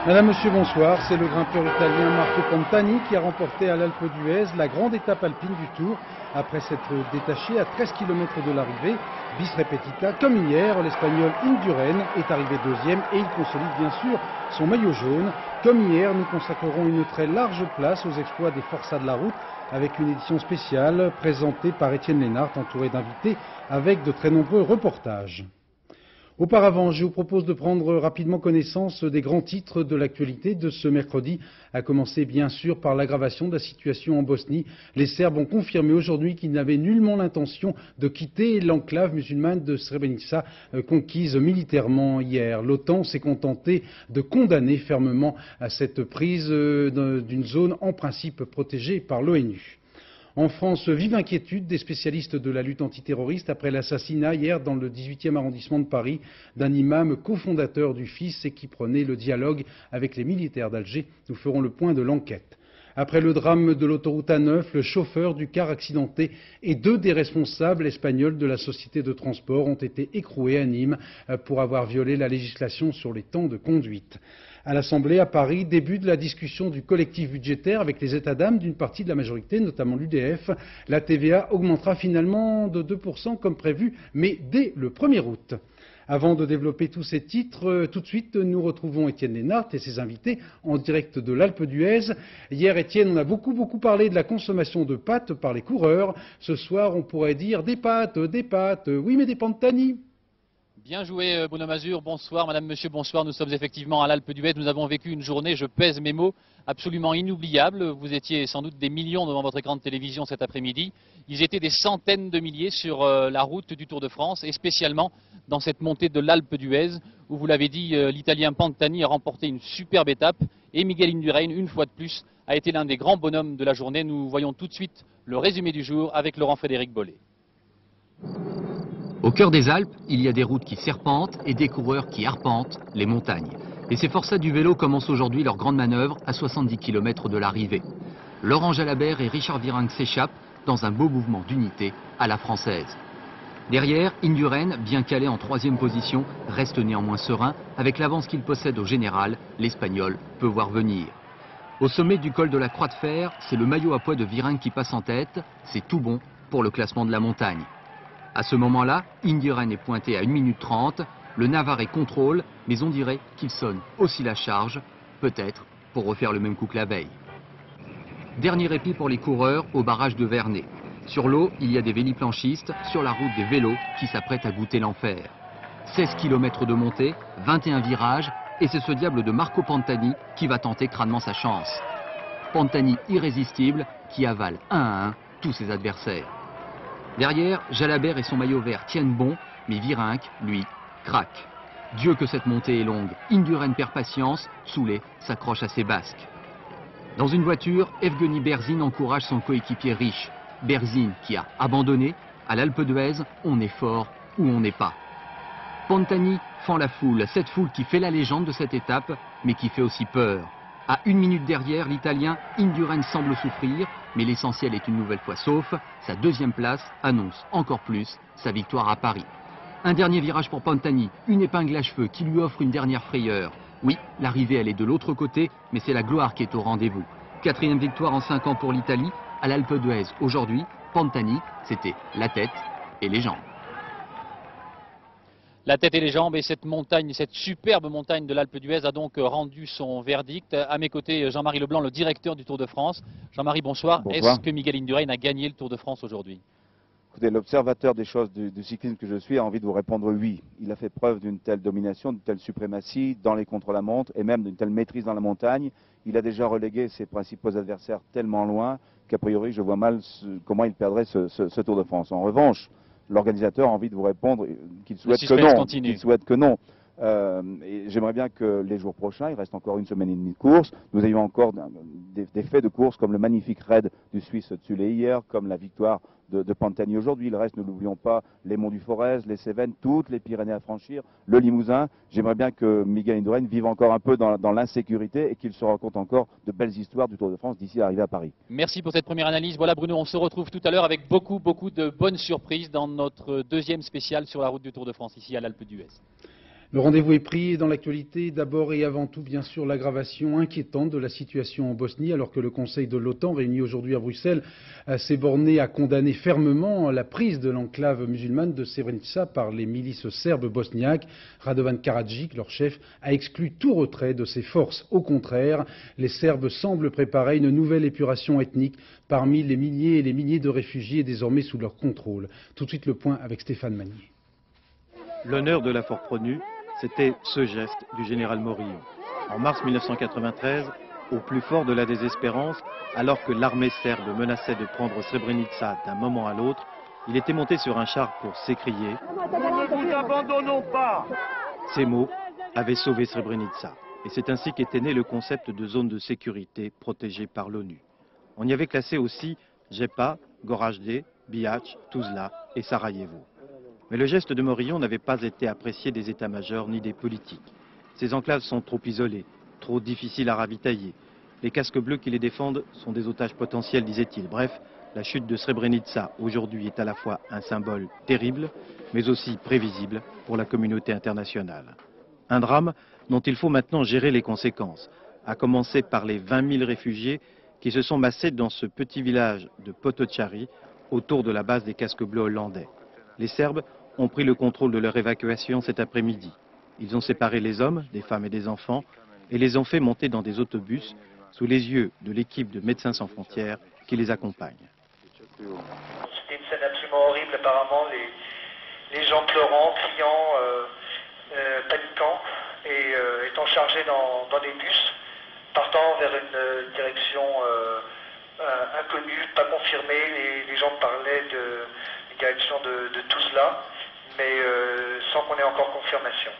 Madame, Monsieur, bonsoir. C'est le grimpeur italien Marco Pantani qui a remporté à l'Alpe d'Huez la grande étape alpine du Tour après s'être détaché à 13 km de l'arrivée. Bis repetita, comme hier, l'Espagnol Indurain est arrivé deuxième et il consolide bien sûr son maillot jaune. Comme hier, nous consacrerons une très large place aux exploits des forçats de la route avec une édition spéciale présentée par Étienne Lénart, entouré d'invités avec de très nombreux reportages. Auparavant, je vous propose de prendre rapidement connaissance des grands titres de l'actualité de ce mercredi, à commencer bien sûr par l'aggravation de la situation en Bosnie. Les Serbes ont confirmé aujourd'hui qu'ils n'avaient nullement l'intention de quitter l'enclave musulmane de Srebrenica, conquise militairement hier. L'OTAN s'est contentée de condamner fermement à cette prise d'une zone en principe protégée par l'ONU. En France, vive inquiétude des spécialistes de la lutte antiterroriste après l'assassinat hier dans le 18e arrondissement de Paris d'un imam cofondateur du FIS et qui prenait le dialogue avec les militaires d'Alger. Nous ferons le point de l'enquête. Après le drame de l'autoroute A9, le chauffeur du car accidenté et deux des responsables espagnols de la société de transport ont été écroués à Nîmes pour avoir violé la législation sur les temps de conduite. À l'Assemblée, à Paris, début de la discussion du collectif budgétaire avec les états d'âme d'une partie de la majorité, notamment l'UDF. La TVA augmentera finalement de 2% comme prévu, mais dès le 1er août. Avant de développer tous ces titres, tout de suite, nous retrouvons Étienne Lénart et ses invités en direct de l'Alpe d'Huez. Hier, Étienne, on a beaucoup parlé de la consommation de pâtes par les coureurs. Ce soir, on pourrait dire des pâtes, oui, mais des Pantani. Bien joué Bruno Mazur, bonsoir Madame, Monsieur, bonsoir. Nous sommes effectivement à l'Alpe d'Huez. Nous avons vécu une journée, je pèse mes mots, absolument inoubliable. Vous étiez sans doute des millions devant votre écran de télévision cet après-midi. Ils étaient des centaines de milliers sur la route du Tour de France et spécialement dans cette montée de l'Alpe d'Huez où, vous l'avez dit, l'Italien Pantani a remporté une superbe étape et Miguel Indurain, une fois de plus, a été l'un des grands bonhommes de la journée. Nous voyons tout de suite le résumé du jour avec Laurent-Frédéric Bollet. Au cœur des Alpes, il y a des routes qui serpentent et des coureurs qui arpentent les montagnes. Et ces forçats du vélo commencent aujourd'hui leur grande manœuvre à 70 km de l'arrivée. Laurent Jalabert et Richard Virenque s'échappent dans un beau mouvement d'unité à la française. Derrière, Indurain, bien calé en 3e position, reste néanmoins serein. Avec l'avance qu'il possède au général, l'Espagnol peut voir venir. Au sommet du col de la Croix de Fer, c'est le maillot à poids de Virenque qui passe en tête. C'est tout bon pour le classement de la montagne. À ce moment-là, Indurain est pointé à 1 minute 30, le Navarrais contrôle, mais on dirait qu'il sonne aussi la charge, peut-être pour refaire le même coup que la veille. Dernier répit pour les coureurs au barrage de Vernet. Sur l'eau, il y a des véliplanchistes, sur la route des vélos qui s'apprêtent à goûter l'enfer. 16 km de montée, 21 virages, et c'est ce diable de Marco Pantani qui va tenter crânement sa chance. Pantani irrésistible qui avale 1 à 1 tous ses adversaires. Derrière, Jalabert et son maillot vert tiennent bon, mais Virenque, lui, craque. Dieu que cette montée est longue. Indurain perd patience, saoulé, s'accroche à ses basques. Dans une voiture, Evgeny Berzin encourage son coéquipier Riche. Berzin qui a abandonné. À l'Alpe d'Huez, on est fort ou on n'est pas. Pantani fend la foule, cette foule qui fait la légende de cette étape, mais qui fait aussi peur. À 1 minute derrière, l'Italien Indurain semble souffrir, mais l'essentiel est une nouvelle fois sauf. Sa 2e place annonce encore plus sa victoire à Paris. Un dernier virage pour Pantani, une épingle à cheveux qui lui offre une dernière frayeur. Oui, l'arrivée elle est de l'autre côté, mais c'est la gloire qui est au rendez-vous. 4e victoire en 5 ans pour l'Italie. À l'Alpe d'Huez aujourd'hui, Pantani, c'était la tête et les jambes. La tête et les jambes, et cette montagne, cette superbe montagne de l'Alpe d'Huez a donc rendu son verdict. À mes côtés, Jean-Marie Leblanc, le directeur du Tour de France. Jean-Marie, bonsoir. Est-ce que Miguel Indurain a gagné le Tour de France aujourd'hui? Écoutez, l'observateur des choses du cyclisme que je suis a envie de vous répondre oui. Il a fait preuve d'une telle domination, d'une telle suprématie dans les contre-la-montre et même d'une telle maîtrise dans la montagne. Il a déjà relégué ses principaux adversaires tellement loin qu'a priori je vois mal comment il perdrait ce Tour de France. En revanche, l'organisateur a envie de vous répondre qu'il souhaite que non. Et j'aimerais bien que les jours prochains, il reste encore 1 semaine et demie de course, nous ayons encore des faits de course comme le magnifique raid du Suisse Tsulé hier, comme la victoire de Pantani aujourd'hui. Il reste, ne l'oublions pas, les monts du Forez, les Cévennes, toutes les Pyrénées à franchir, le Limousin. J'aimerais bien que Miguel Indurain vive encore un peu dans l'insécurité et qu'il se raconte encore de belles histoires du Tour de France d'ici l'arrivée à Paris. Merci pour cette première analyse. Voilà Bruno, on se retrouve tout à l'heure avec beaucoup de bonnes surprises dans notre 2e spécial sur la route du Tour de France ici à l'Alpe d'Huez. Le rendez-vous est pris dans l'actualité, d'abord et avant tout, bien sûr, l'aggravation inquiétante de la situation en Bosnie, alors que le Conseil de l'OTAN, réuni aujourd'hui à Bruxelles, s'est borné à condamner fermement la prise de l'enclave musulmane de Srebrenica par les milices serbes bosniaques. Radovan Karadzic, leur chef, a exclu tout retrait de ses forces. Au contraire, les Serbes semblent préparer une nouvelle épuration ethnique parmi les milliers et les milliers de réfugiés désormais sous leur contrôle. Tout de suite le point avec Stéphane Magnier. L'honneur de la Fort-Pronu, c'était ce geste du général Morillon. En mars 1993, au plus fort de la désespérance, alors que l'armée serbe menaçait de prendre Srebrenica d'un moment à l'autre, il était monté sur un char pour s'écrier « Ne vous abandonnons pas !» Ces mots avaient sauvé Srebrenica. Et c'est ainsi qu'était né le concept de zone de sécurité protégée par l'ONU. On y avait classé aussi Jepa, Goražde, Bihač, Tuzla et Sarajevo. Mais le geste de Morillon n'avait pas été apprécié des états-majors ni des politiques. Ces enclaves sont trop isolées, trop difficiles à ravitailler. Les casques bleus qui les défendent sont des otages potentiels, disait-il. Bref, la chute de Srebrenica aujourd'hui est à la fois un symbole terrible, mais aussi prévisible pour la communauté internationale. Un drame dont il faut maintenant gérer les conséquences, à commencer par les 20 000 réfugiés qui se sont massés dans ce petit village de Potocari, autour de la base des casques bleus hollandais. Les Serbes ont pris le contrôle de leur évacuation cet après-midi. Ils ont séparé les hommes, des femmes et des enfants et les ont fait monter dans des autobus sous les yeux de l'équipe de Médecins sans frontières qui les accompagne. C'était une scène absolument horrible, apparemment, les gens pleurant, criant, paniquant et étant chargés dans des bus, partant vers une direction inconnue, pas confirmée. Les gens parlaient de direction de Tuzla, mais sans qu'on ait encore confirmation.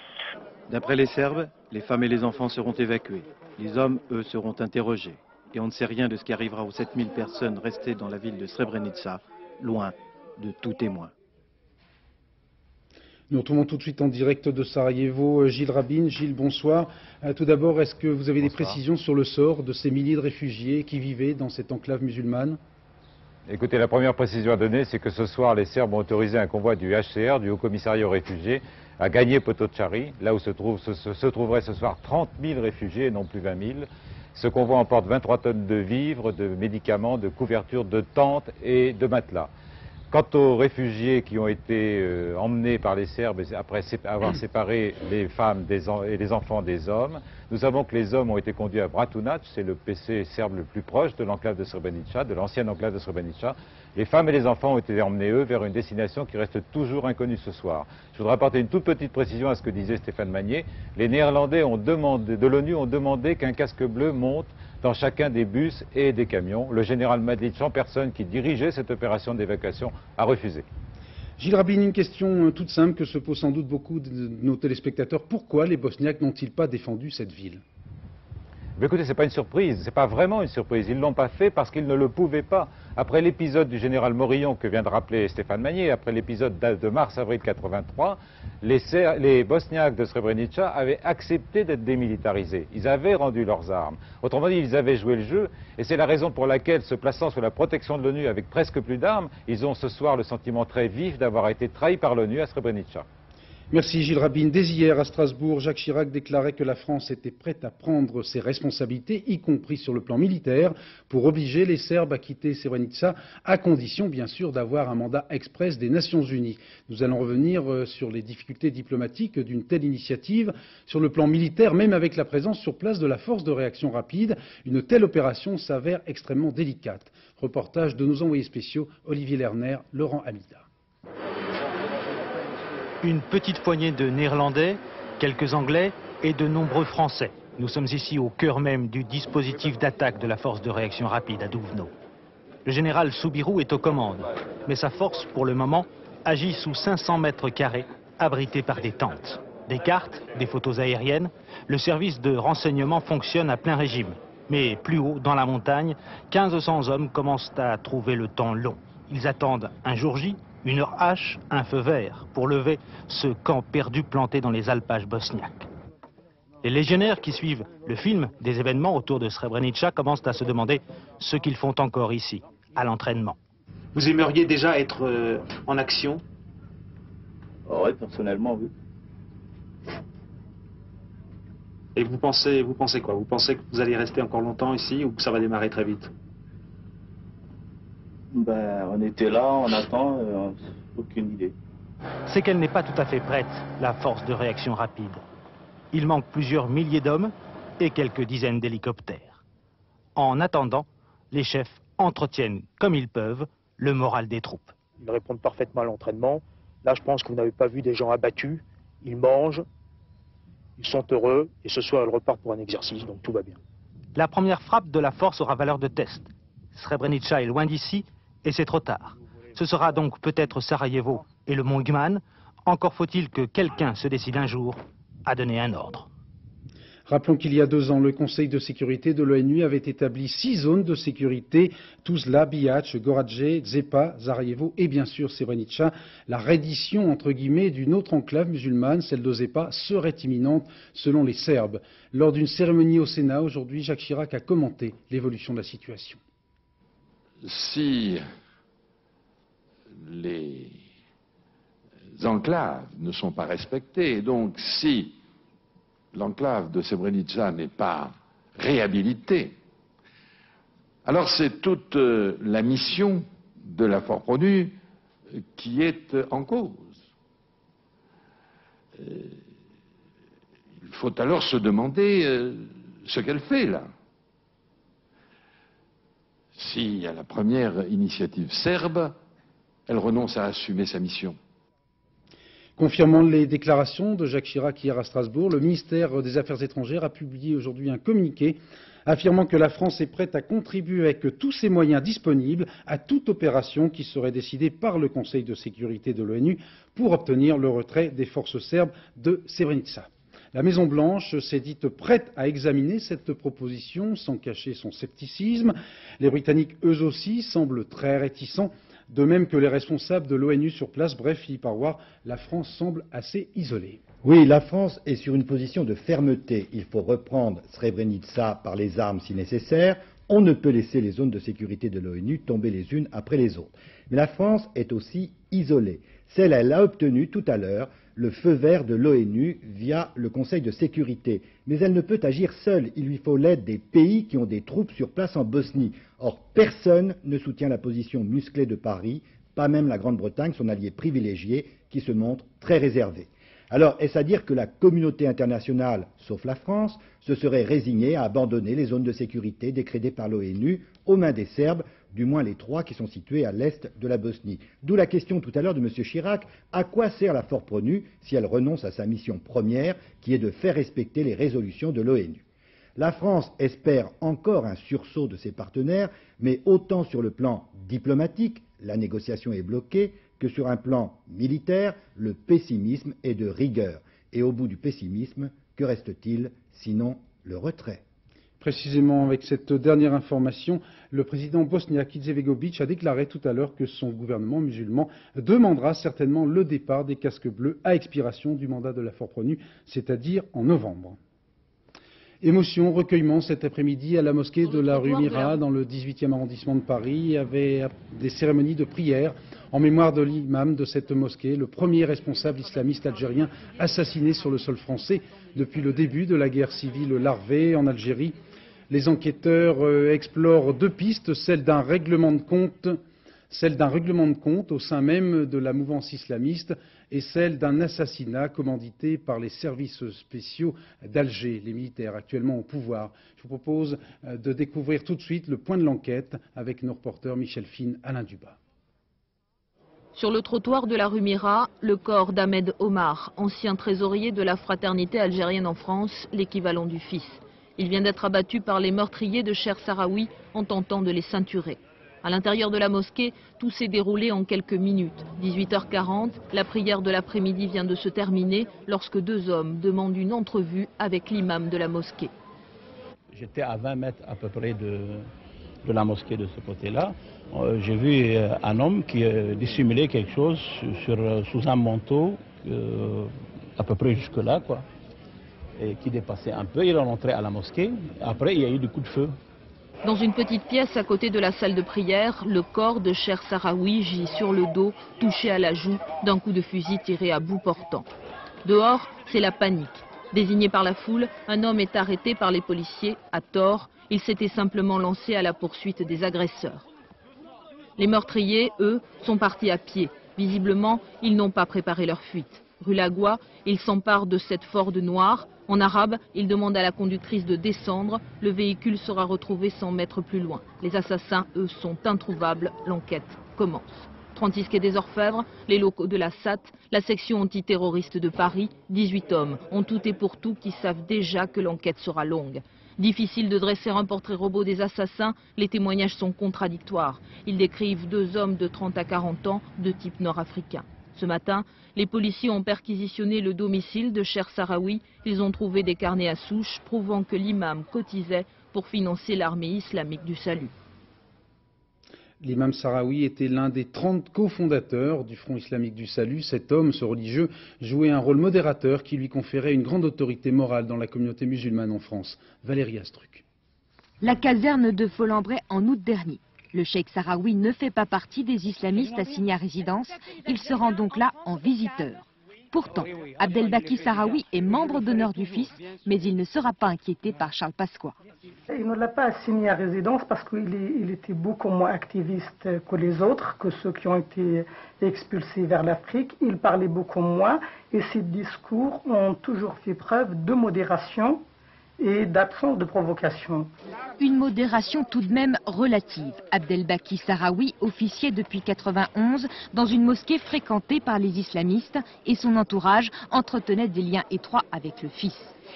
D'après les Serbes, les femmes et les enfants seront évacués. Les hommes, eux, seront interrogés. Et on ne sait rien de ce qui arrivera aux 7000 personnes restées dans la ville de Srebrenica, loin de tout témoin. Nous retrouvons tout de suite en direct de Sarajevo Gilles Rabin. Gilles, bonsoir. Tout d'abord, est-ce que vous avez des précisions sur le sort de ces milliers de réfugiés qui vivaient dans cette enclave musulmane ? Écoutez, la première précision à donner, c'est que ce soir, les Serbes ont autorisé un convoi du HCR, du Haut Commissariat aux réfugiés, à gagner Potocari, là où se trouveraient ce soir 30 000 réfugiés et non plus 20 000. Ce convoi emporte 23 tonnes de vivres, de médicaments, de couvertures, de tentes et de matelas. Quant aux réfugiés qui ont été emmenés par les Serbes après avoir séparé les femmes et les enfants des hommes, nous savons que les hommes ont été conduits à Bratunac, c'est le PC serbe le plus proche de l'enclave de Srebrenica, de l'ancienne enclave de Srebrenica. Les femmes et les enfants ont été emmenés, eux, vers une destination qui reste toujours inconnue ce soir. Je voudrais apporter une toute petite précision à ce que disait Stéphane Magnier. Les Néerlandais de l'ONU ont demandé qu'un casque bleu monte dans chacun des bus et des camions. Le général Mladic, en personne, qui dirigeait cette opération d'évacuation, a refusé. Gilles Rabin, une question toute simple que se posent sans doute beaucoup de nos téléspectateurs. Pourquoi les Bosniaques n'ont-ils pas défendu cette ville ? Mais écoutez, ce n'est pas une surprise, ce n'est pas vraiment une surprise. Ils ne l'ont pas fait parce qu'ils ne le pouvaient pas. Après l'épisode du général Morillon que vient de rappeler Stéphane Magnier, après l'épisode de mars-avril 83, les Bosniaques de Srebrenica avaient accepté d'être démilitarisés. Ils avaient rendu leurs armes. Autrement dit, ils avaient joué le jeu. Et c'est la raison pour laquelle, se plaçant sous la protection de l'ONU avec presque plus d'armes, ils ont ce soir le sentiment très vif d'avoir été trahis par l'ONU à Srebrenica. Merci Gilles Rabin. Dès hier à Strasbourg, Jacques Chirac déclarait que la France était prête à prendre ses responsabilités, y compris sur le plan militaire, pour obliger les Serbes à quitter Srebrenica, à condition bien sûr d'avoir un mandat express des Nations Unies. Nous allons revenir sur les difficultés diplomatiques d'une telle initiative. Sur le plan militaire, même avec la présence sur place de la force de réaction rapide, une telle opération s'avère extrêmement délicate. Reportage de nos envoyés spéciaux Olivier Lerner, Laurent Amida. Une petite poignée de Néerlandais, quelques Anglais et de nombreux Français. Nous sommes ici au cœur même du dispositif d'attaque de la force de réaction rapide à Duvno. Le général Soubirou est aux commandes, mais sa force, pour le moment, agit sous 500 mètres carrés, abrités par des tentes. Des cartes, des photos aériennes, le service de renseignement fonctionne à plein régime. Mais plus haut, dans la montagne, 1500 hommes commencent à trouver le temps long. Ils attendent un jour J, une heure H, un feu vert, pour lever ce camp perdu planté dans les alpages bosniaques. Les légionnaires qui suivent le film des événements autour de Srebrenica commencent à se demander ce qu'ils font encore ici, à l'entraînement. Vous aimeriez déjà être en action? Oui, personnellement, oui. Et vous pensez quoi? Vous pensez que vous allez rester encore longtemps ici ou que ça va démarrer très vite? Ben, on était là, on attend, aucune idée. C'est qu'elle n'est pas tout à fait prête, la force de réaction rapide. Il manque plusieurs milliers d'hommes et quelques dizaines d'hélicoptères. En attendant, les chefs entretiennent comme ils peuvent le moral des troupes. Ils répondent parfaitement à l'entraînement. Là, je pense que vous n'avez pas vu des gens abattus. Ils mangent, ils sont heureux, et ce soir, ils repartent pour un exercice, donc tout va bien. La première frappe de la force aura valeur de test. Srebrenica est loin d'ici, et c'est trop tard. Ce sera donc peut-être Sarajevo et le mont Igman. Encore faut-il que quelqu'un se décide un jour à donner un ordre. Rappelons qu'il y a 2 ans, le Conseil de sécurité de l'ONU avait établi 6 zones de sécurité, Tuzla, Bihac, Gorađe, Zepa, Sarajevo et bien sûr Srebrenica. La reddition, entre guillemets, d'une autre enclave musulmane, celle de Zepa, serait imminente selon les Serbes. Lors d'une cérémonie au Sénat, aujourd'hui, Jacques Chirac a commenté l'évolution de la situation. Si les enclaves ne sont pas respectées, et donc si l'enclave de Srebrenica n'est pas réhabilitée, alors c'est toute la mission de la force-ONU qui est en cause. Il faut alors se demander ce qu'elle fait là. Si à la première initiative serbe, elle renonce à assumer sa mission. Confirmant les déclarations de Jacques Chirac hier à Strasbourg, le ministère des Affaires étrangères a publié aujourd'hui un communiqué affirmant que la France est prête à contribuer avec tous ses moyens disponibles à toute opération qui serait décidée par le Conseil de sécurité de l'ONU pour obtenir le retrait des forces serbes de Srebrenica. La Maison-Blanche s'est dite prête à examiner cette proposition sans cacher son scepticisme. Les Britanniques, eux aussi, semblent très réticents. De même que les responsables de l'ONU sur place. Bref, Philippe Arroir, la France semble assez isolée. Oui, la France est sur une position de fermeté. Il faut reprendre Srebrenica par les armes si nécessaire. On ne peut laisser les zones de sécurité de l'ONU tomber les unes après les autres. Mais la France est aussi isolée. Elle a obtenu tout à l'heure le feu vert de l'ONU via le Conseil de sécurité. Mais elle ne peut agir seule. Il lui faut l'aide des pays qui ont des troupes sur place en Bosnie. Or, personne ne soutient la position musclée de Paris, pas même la Grande-Bretagne, son allié privilégié, qui se montre très réservé. Alors, est-ce à dire que la communauté internationale, sauf la France, se serait résignée à abandonner les zones de sécurité décrétées par l'ONU aux mains des Serbes, du moins les 3 qui sont situés à l'est de la Bosnie? D'où la question tout à l'heure de M. Chirac, à quoi sert la force-ONU si elle renonce à sa mission première, qui est de faire respecter les résolutions de l'ONU? La France espère encore un sursaut de ses partenaires, mais autant sur le plan diplomatique, la négociation est bloquée, que sur un plan militaire, le pessimisme est de rigueur. Et au bout du pessimisme, que reste-t-il sinon le retrait? Précisément avec cette dernière information, le président bosniaque Izetbegović a déclaré tout à l'heure que son gouvernement musulman demandera certainement le départ des casques bleus à expiration du mandat de la force-ONU, c'est-à-dire en novembre. Émotion, recueillement cet après-midi à la mosquée de la rue Mira, dans le 18e arrondissement de Paris. Il y avait des cérémonies de prière en mémoire de l'imam de cette mosquée, le premier responsable islamiste algérien assassiné sur le sol français depuis le début de la guerre civile larvée en Algérie. Les enquêteurs explorent 2 pistes, celle d'un règlement de compte au sein même de la mouvance islamiste et celle d'un assassinat commandité par les services spéciaux d'Alger, les militaires actuellement au pouvoir. Je vous propose de découvrir tout de suite le point de l'enquête avec nos reporters Michel Fine, Alain Dubas. Sur le trottoir de la rue Mira, le corps d'Ahmed Omar, ancien trésorier de la fraternité algérienne en France, l'équivalent du fils. Il vient d'être abattu par les meurtriers de Cher Sarawi en tentant de les ceinturer. À l'intérieur de la mosquée, tout s'est déroulé en quelques minutes. 18h40, la prière de l'après-midi vient de se terminer lorsque 2 hommes demandent une entrevue avec l'imam de la mosquée. J'étais à 20 mètres à peu près de la mosquée de ce côté-là. J'ai vu un homme qui dissimulait quelque chose sous un manteau, à peu près jusque-là, quoi, et qui dépassait un peu. Il est rentré à la mosquée. Après, il y a eu des coups de feu. Dans une petite pièce à côté de la salle de prière, le corps de Cher Sarawi gît sur le dos, touché à la joue d'un coup de fusil tiré à bout portant. Dehors, c'est la panique. Désigné par la foule, un homme est arrêté par les policiers, à tort. Il s'était simplement lancé à la poursuite des agresseurs. Les meurtriers, eux, sont partis à pied. Visiblement, ils n'ont pas préparé leur fuite. Rue Lagoua, ils s'emparent de cette Ford noire. En arabe, ils demandent à la conductrice de descendre. Le véhicule sera retrouvé 100 mètres plus loin. Les assassins, eux, sont introuvables. L'enquête commence. 36 quai des Orfèvres, les locaux de la SAT, la section antiterroriste de Paris, 18 hommes, en tout et pour tout, qui savent déjà que l'enquête sera longue. Difficile de dresser un portrait robot des assassins, les témoignages sont contradictoires. Ils décrivent 2 hommes de 30 à 40 ans, de type nord-africain. Ce matin, les policiers ont perquisitionné le domicile de Cher Sahraoui. Ils ont trouvé des carnets à souche prouvant que l'imam cotisait pour financer l'armée islamique du salut. L'imam Sahraoui était l'un des 30 cofondateurs du Front islamique du salut. Cet homme, ce religieux, jouait un rôle modérateur qui lui conférait une grande autorité morale dans la communauté musulmane en France. Valérie Astruc. La caserne de Folembray en août dernier. Le cheikh Sahraoui ne fait pas partie des islamistes assignés à résidence. Il se rend donc là en visiteur. Pourtant, Abdelbaki Sahraoui est membre d'honneur du FIS, mais il ne sera pas inquiété par Charles Pasqua. Il ne l'a pas assigné à résidence parce qu'il était beaucoup moins activiste que les autres, que ceux qui ont été expulsés vers l'Afrique. Il parlait beaucoup moins et ses discours ont toujours fait preuve de modération et d'absence de provocation. Une modération tout de même relative. Abdelbaki Sahraoui officiait depuis 1991 dans une mosquée fréquentée par les islamistes et son entourage entretenait des liens étroits avec le FIS.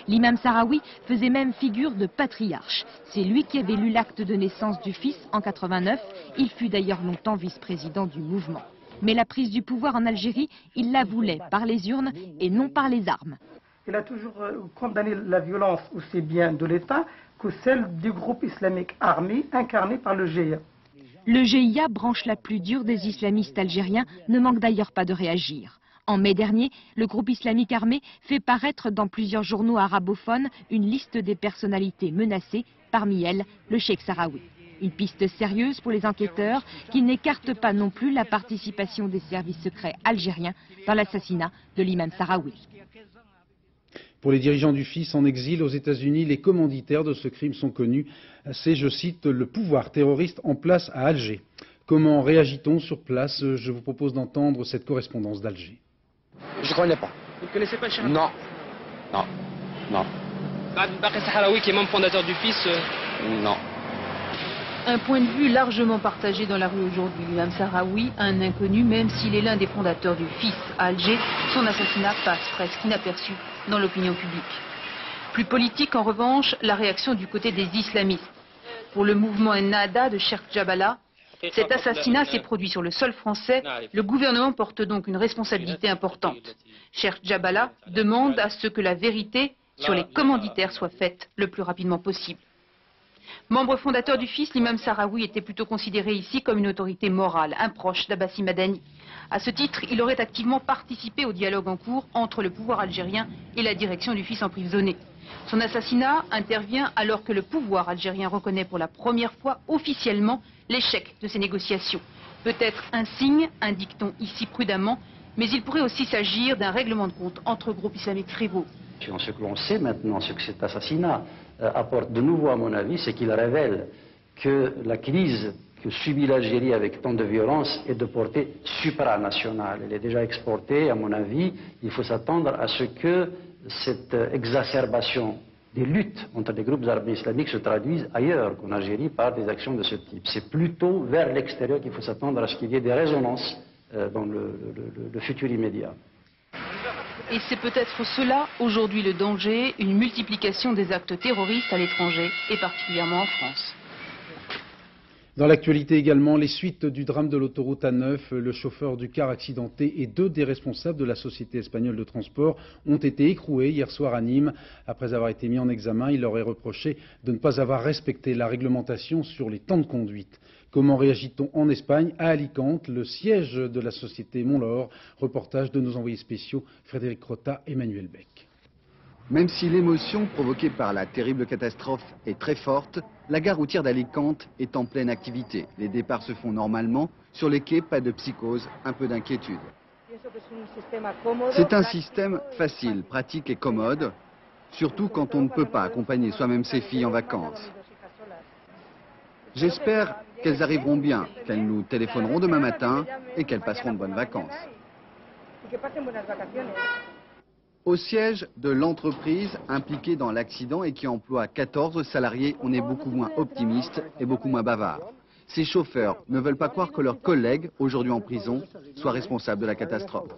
L'imam Sahraoui faisait même figure de patriarche. C'est lui qui avait lu l'acte de naissance du FIS en 1989. Il fut d'ailleurs longtemps vice-président du mouvement. Mais la prise du pouvoir en Algérie, il la voulait par les urnes et non par les armes. Il a toujours condamné la violence aussi bien de l'État que celle du groupe islamique armé incarné par le GIA. Le GIA, branche la plus dure des islamistes algériens, ne manque d'ailleurs pas de réagir. En mai dernier, le groupe islamique armé fait paraître dans plusieurs journaux arabophones une liste des personnalités menacées, parmi elles le cheikh Sahraoui. Une piste sérieuse pour les enquêteurs qui n'écarte pas non plus la participation des services secrets algériens dans l'assassinat de l'imam Sahraoui. Pour les dirigeants du FIS en exil aux États-Unis, les commanditaires de ce crime sont connus. C'est, je cite, le pouvoir terroriste en place à Alger. Comment réagit-on sur place? Je vous propose d'entendre cette correspondance d'Alger. Je ne connais pas. Vous ne connaissez pas le Cheikh? Non. Non. Non. Abdelbaki Sahraoui qui est membre fondateur du FIS? Non. Un point de vue largement partagé dans la rue aujourd'hui. L'imam Sahraoui, un inconnu, même s'il est l'un des fondateurs du FIS à Alger, son assassinat passe presque inaperçu dans l'opinion publique. Plus politique, en revanche, la réaction du côté des islamistes. Pour le mouvement Ennahda de Cherk Djabala, cet assassinat s'est produit sur le sol français. Le gouvernement porte donc une responsabilité importante. Cherk Djabala demande à ce que la vérité sur les commanditaires soit faite le plus rapidement possible. Membre fondateur du FIS, l'imam Sahraoui était plutôt considéré ici comme une autorité morale, un proche d'Abbassi Madani. À ce titre, il aurait activement participé au dialogue en cours entre le pouvoir algérien et la direction du FIS emprisonné. Son assassinat intervient alors que le pouvoir algérien reconnaît pour la première fois officiellement l'échec de ces négociations. Peut-être un signe, indique-t-on ici prudemment, mais il pourrait aussi s'agir d'un règlement de compte entre groupes islamiques rivaux. Ce que l'on sait maintenant, ce que cet assassinat apporte de nouveau à mon avis, c'est qu'il révèle que la crise que subit l'Algérie avec tant de violence est de portée supranationale. Elle est déjà exportée, à mon avis. Il faut s'attendre à ce que cette exacerbation des luttes entre les groupes armés islamiques se traduise ailleurs qu'en Algérie par des actions de ce type. C'est plutôt vers l'extérieur qu'il faut s'attendre à ce qu'il y ait des résonances dans le futur immédiat. Et c'est peut-être cela, aujourd'hui, le danger, une multiplication des actes terroristes à l'étranger, et particulièrement en France. Dans l'actualité également, les suites du drame de l'autoroute A9, le chauffeur du car accidenté et 2 des responsables de la société espagnole de transport ont été écroués hier soir à Nîmes. Après avoir été mis en examen, il leur est reproché de ne pas avoir respecté la réglementation sur les temps de conduite. Comment réagit-on en Espagne, à Alicante, le siège de la société Montlor? Reportage de nos envoyés spéciaux Frédéric Rota et Emmanuel Beck. Même si l'émotion provoquée par la terrible catastrophe est très forte, la gare routière d'Alicante est en pleine activité. Les départs se font normalement. Sur les quais, pas de psychose, un peu d'inquiétude. C'est un système facile, pratique et commode. surtout quand on ne peut pas accompagner soi-même ses filles en vacances. J'espère qu'elles arriveront bien, qu'elles nous téléphoneront demain matin et qu'elles passeront de bonnes vacances. Au siège de l'entreprise impliquée dans l'accident et qui emploie 14 salariés, on est beaucoup moins optimiste et beaucoup moins bavard. Ces chauffeurs ne veulent pas croire que leurs collègues, aujourd'hui en prison, soient responsables de la catastrophe.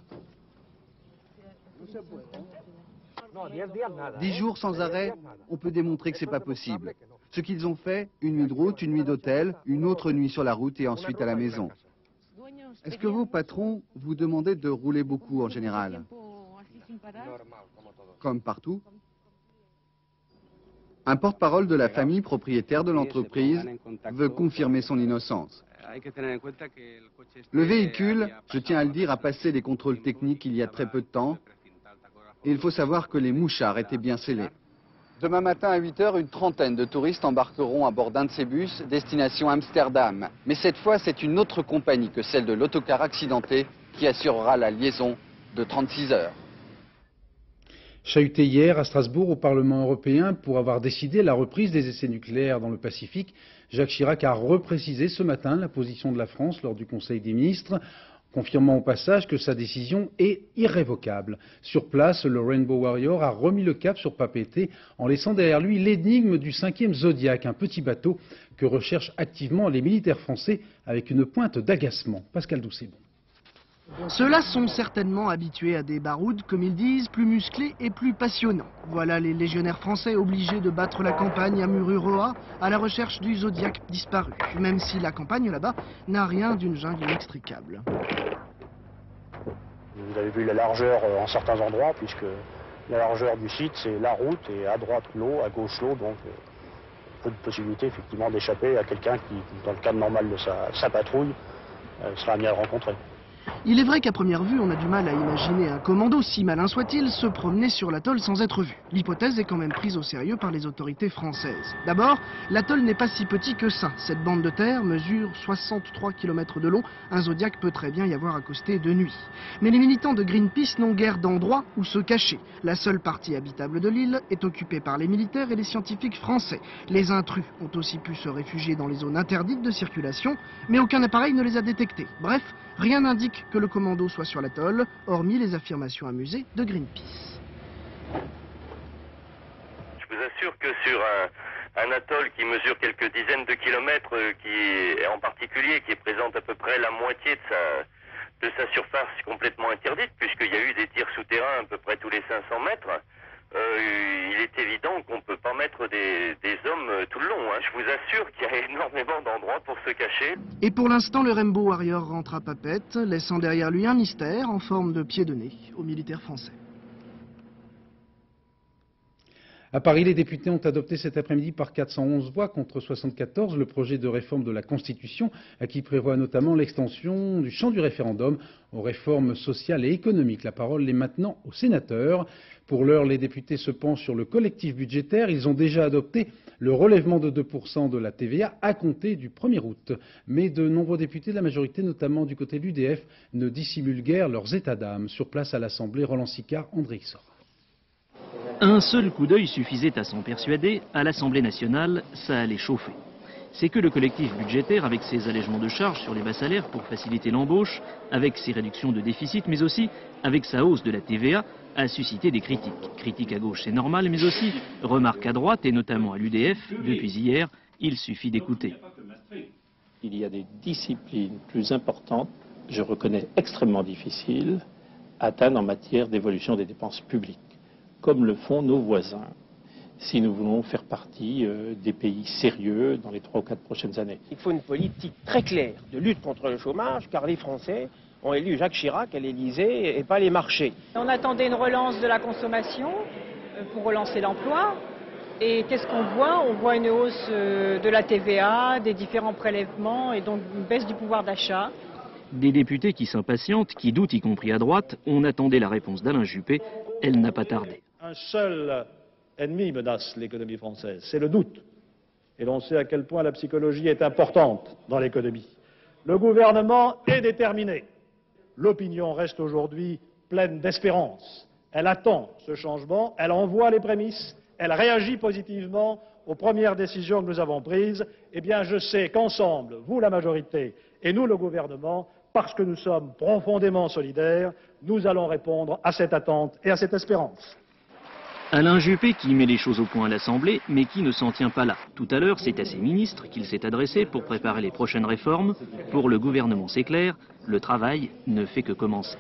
10 jours sans arrêt, on peut démontrer que ce n'est pas possible. Ce qu'ils ont fait, une nuit de route, une nuit d'hôtel, une autre nuit sur la route et ensuite à la maison. Est-ce que vos patrons vous demandaient de rouler beaucoup en général? Comme partout? Un porte-parole de la famille propriétaire de l'entreprise veut confirmer son innocence. Le véhicule, je tiens à le dire, a passé les contrôles techniques il y a très peu de temps. Et il faut savoir que les mouchards étaient bien scellés. Demain matin à 8 h, une trentaine de touristes embarqueront à bord d'un de ces bus, destination Amsterdam. Mais cette fois, c'est une autre compagnie que celle de l'autocar accidenté qui assurera la liaison de 36 heures. Chahuté hier à Strasbourg au Parlement européen pour avoir décidé la reprise des essais nucléaires dans le Pacifique, Jacques Chirac a reprécisé ce matin la position de la France lors du Conseil des ministres, confirmant au passage que sa décision est irrévocable. Sur place, le Rainbow Warrior a remis le cap sur Papeete en laissant derrière lui l'énigme du 5e Zodiac, un petit bateau que recherchent activement les militaires français avec une pointe d'agacement. Pascal Doucet. Ceux-là sont certainement habitués à des barouds, comme ils disent, plus musclés et plus passionnants. Voilà les légionnaires français obligés de battre la campagne à Mururoa à la recherche du Zodiac disparu, même si la campagne là-bas n'a rien d'une jungle inextricable. Vous avez vu la largeur en certains endroits, puisque la largeur du site c'est la route et à droite l'eau, à gauche l'eau, donc peu de possibilités effectivement d'échapper à quelqu'un qui, dans le cadre normal de sa patrouille, sera amené à le rencontrer. Il est vrai qu'à première vue, on a du mal à imaginer un commando, si malin soit-il, se promener sur l'atoll sans être vu. L'hypothèse est quand même prise au sérieux par les autorités françaises. D'abord, l'atoll n'est pas si petit que ça. Cette bande de terre mesure 63 km de long. Un Zodiac peut très bien y avoir accosté de nuit. Mais les militants de Greenpeace n'ont guère d'endroit où se cacher. La seule partie habitable de l'île est occupée par les militaires et les scientifiques français. Les intrus ont aussi pu se réfugier dans les zones interdites de circulation, mais aucun appareil ne les a détectés. Bref, rien n'indique que le commando soit sur l'atoll, hormis les affirmations amusées de Greenpeace. Je vous assure que sur un atoll qui mesure quelques dizaines de kilomètres, qui est en particulier, qui présente à peu près la moitié de sa surface complètement interdite, puisqu'il y a eu des tirs souterrains à peu près tous les 500 mètres, il est évident qu'on ne peut pas mettre des hommes tout le long. Je vous assure qu'il y a énormément d'endroits pour se cacher. Et pour l'instant, le Rainbow Warrior rentre à Papeete, laissant derrière lui un mystère en forme de pied de nez aux militaires français. À Paris, les députés ont adopté cet après-midi par 411 voix contre 74 le projet de réforme de la Constitution qui prévoit notamment l'extension du champ du référendum aux réformes sociales et économiques. La parole est maintenant aux sénateurs. Pour l'heure, les députés se penchent sur le collectif budgétaire. Ils ont déjà adopté le relèvement de 2% de la TVA à compter du 1er août. Mais de nombreux députés de la majorité, notamment du côté de l'UDF, ne dissimulent guère leurs états d'âme. Sur place à l'Assemblée, Roland Sicard, André Ixora. Un seul coup d'œil suffisait à s'en persuader, à l'Assemblée nationale, ça allait chauffer. C'est que le collectif budgétaire, avec ses allègements de charges sur les bas salaires pour faciliter l'embauche, avec ses réductions de déficit, mais aussi avec sa hausse de la TVA, a suscité des critiques. Critiques à gauche, c'est normal, mais aussi remarques à droite, et notamment à l'UDF. Depuis hier, il suffit d'écouter. Il y a des disciplines plus importantes, je reconnais extrêmement difficiles, à atteindre en matière d'évolution des dépenses publiques, comme le font nos voisins, si nous voulons faire partie des pays sérieux dans les 3 ou 4 prochaines années. Il faut une politique très claire de lutte contre le chômage, car les Français ont élu Jacques Chirac à l'Élysée et pas les marchés. On attendait une relance de la consommation pour relancer l'emploi. Et qu'est-ce qu'on voit? On voit une hausse de la TVA, des différents prélèvements et donc une baisse du pouvoir d'achat. Des députés qui s'impatientent, qui doutent, y compris à droite. On attendait la réponse d'Alain Juppé. Elle n'a pas tardé. Un seul ennemi menace l'économie française, c'est le doute. Et l'on sait à quel point la psychologie est importante dans l'économie. Le gouvernement est déterminé. L'opinion reste aujourd'hui pleine d'espérance. Elle attend ce changement, elle envoie les prémices, elle réagit positivement aux premières décisions que nous avons prises. Eh bien, je sais qu'ensemble, vous la majorité et nous le gouvernement, parce que nous sommes profondément solidaires, nous allons répondre à cette attente et à cette espérance. Alain Juppé qui met les choses au point à l'Assemblée, mais qui ne s'en tient pas là. Tout à l'heure, c'est à ses ministres qu'il s'est adressé pour préparer les prochaines réformes. Pour le gouvernement, c'est clair, le travail ne fait que commencer.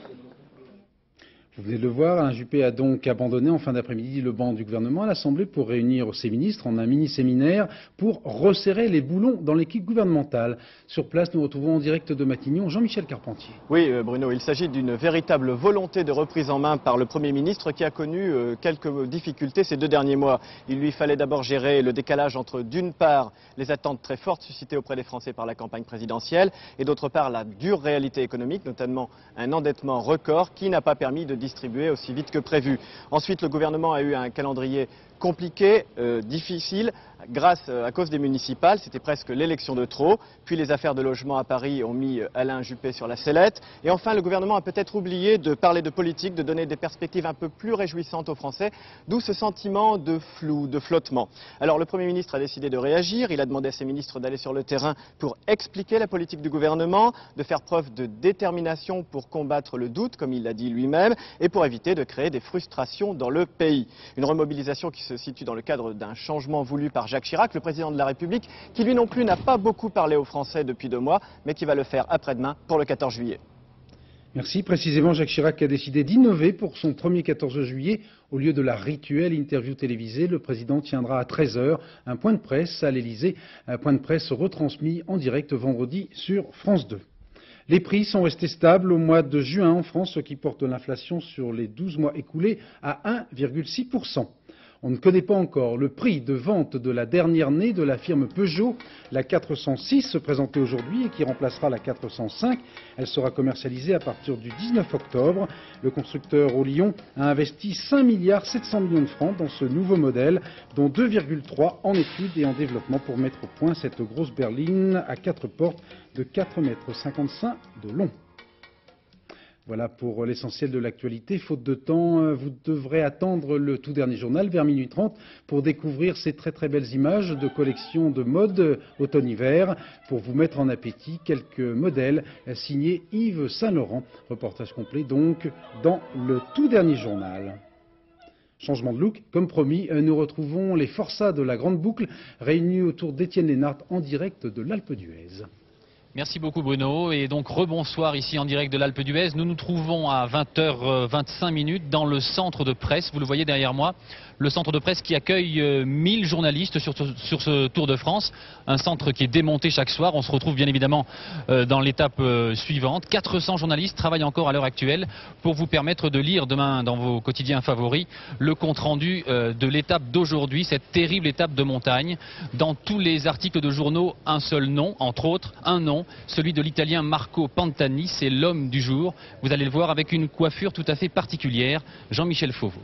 Vous venez de le voir, Alain Juppé a donc abandonné en fin d'après-midi le banc du gouvernement à l'Assemblée pour réunir ses ministres en un mini-séminaire pour resserrer les boulons dans l'équipe gouvernementale. Sur place, nous retrouvons en direct de Matignon Jean-Michel Carpentier. Oui, Bruno, il s'agit d'une véritable volonté de reprise en main par le Premier ministre qui a connu quelques difficultés ces 2 derniers mois. Il lui fallait d'abord gérer le décalage entre, d'une part, les attentes très fortes suscitées auprès des Français par la campagne présidentielle et d'autre part, la dure réalité économique, notamment un endettement record qui n'a pas permis de distribué aussi vite que prévu. Ensuite, le gouvernement a eu un calendrier compliqué, difficile, à cause des municipales, c'était presque l'élection de trop. Puis les affaires de logement à Paris ont mis Alain Juppé sur la sellette. Et enfin, le gouvernement a peut-être oublié de parler de politique, de donner des perspectives un peu plus réjouissantes aux Français, d'où ce sentiment de flou, de flottement. Alors le Premier ministre a décidé de réagir, il a demandé à ses ministres d'aller sur le terrain pour expliquer la politique du gouvernement, de faire preuve de détermination pour combattre le doute, comme il l'a dit lui-même, et pour éviter de créer des frustrations dans le pays. Une remobilisation qui se situe dans le cadre d'un changement voulu par Jacques Chirac, le président de la République, qui lui non plus n'a pas beaucoup parlé aux Français depuis 2 mois, mais qui va le faire après-demain pour le 14 juillet. Merci. Précisément, Jacques Chirac a décidé d'innover pour son premier 14 juillet. Au lieu de la rituelle interview télévisée, le président tiendra à 13 h un point de presse à l'Élysée, un point de presse retransmis en direct vendredi sur France 2. Les prix sont restés stables au mois de juin en France, ce qui porte l'inflation sur les 12 mois écoulés à 1,6 %. On ne connaît pas encore le prix de vente de la dernière née de la firme Peugeot, la 406 se présentait aujourd'hui et qui remplacera la 405. Elle sera commercialisée à partir du 19 octobre. Le constructeur au Lyon a investi 5,7 milliards de francs dans ce nouveau modèle, dont 2,3 en études et en développement pour mettre au point cette grosse berline à 4 portes de 4,55 m de long. Voilà pour l'essentiel de l'actualité. Faute de temps, vous devrez attendre le tout dernier journal vers minuit 30 pour découvrir ces très belles images de collection de mode automne-hiver pour vous mettre en appétit quelques modèles signés Yves Saint-Laurent. Reportage complet donc dans le tout dernier journal. Changement de look, comme promis, nous retrouvons les forçats de la Grande Boucle réunis autour d'Étienne Lénart en direct de l'Alpe d'Huez. Merci beaucoup Bruno, et donc rebonsoir ici en direct de l'Alpe d'Huez. Nous nous trouvons à 20h25 dans le centre de presse, vous le voyez derrière moi, le centre de presse qui accueille 1000 journalistes sur ce Tour de France, un centre qui est démonté chaque soir. On se retrouve bien évidemment dans l'étape suivante. 400 journalistes travaillent encore à l'heure actuelle pour vous permettre de lire demain dans vos quotidiens favoris le compte-rendu de l'étape d'aujourd'hui, cette terrible étape de montagne. Dans tous les articles de journaux, un seul nom, entre autres, un nom, celui de l'Italien Marco Pantani, c'est l'homme du jour. Vous allez le voir avec une coiffure tout à fait particulière, Jean-Michel Fauveau.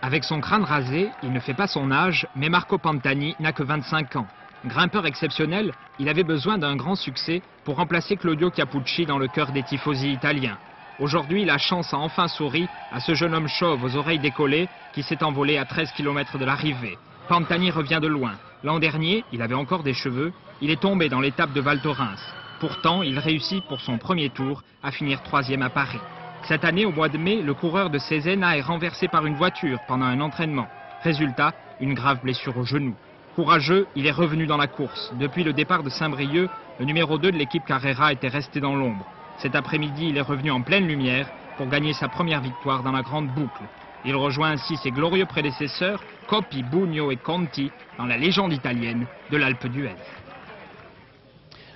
Avec son crâne rasé, il ne fait pas son âge, mais Marco Pantani n'a que 25 ans. Grimpeur exceptionnel, il avait besoin d'un grand succès pour remplacer Claudio Capucci dans le cœur des tifosi italiens. Aujourd'hui, la chance a enfin souri à ce jeune homme chauve aux oreilles décollées qui s'est envolé à 13 km de l'arrivée. Pantani revient de loin. L'an dernier, il avait encore des cheveux, il est tombé dans l'étape de Val Thorens. Pourtant, il réussit pour son premier tour à finir 3e à Paris. Cette année, au mois de mai, le coureur de Cesena est renversé par une voiture pendant un entraînement. Résultat, une grave blessure au genou. Courageux, il est revenu dans la course. Depuis le départ de Saint-Brieuc, le numéro 2 de l'équipe Carrera était resté dans l'ombre. Cet après-midi, il est revenu en pleine lumière pour gagner sa première victoire dans la grande boucle. Il rejoint ainsi ses glorieux prédécesseurs, Coppi, Bugno et Conti, dans la légende italienne de l'Alpe d'Huez.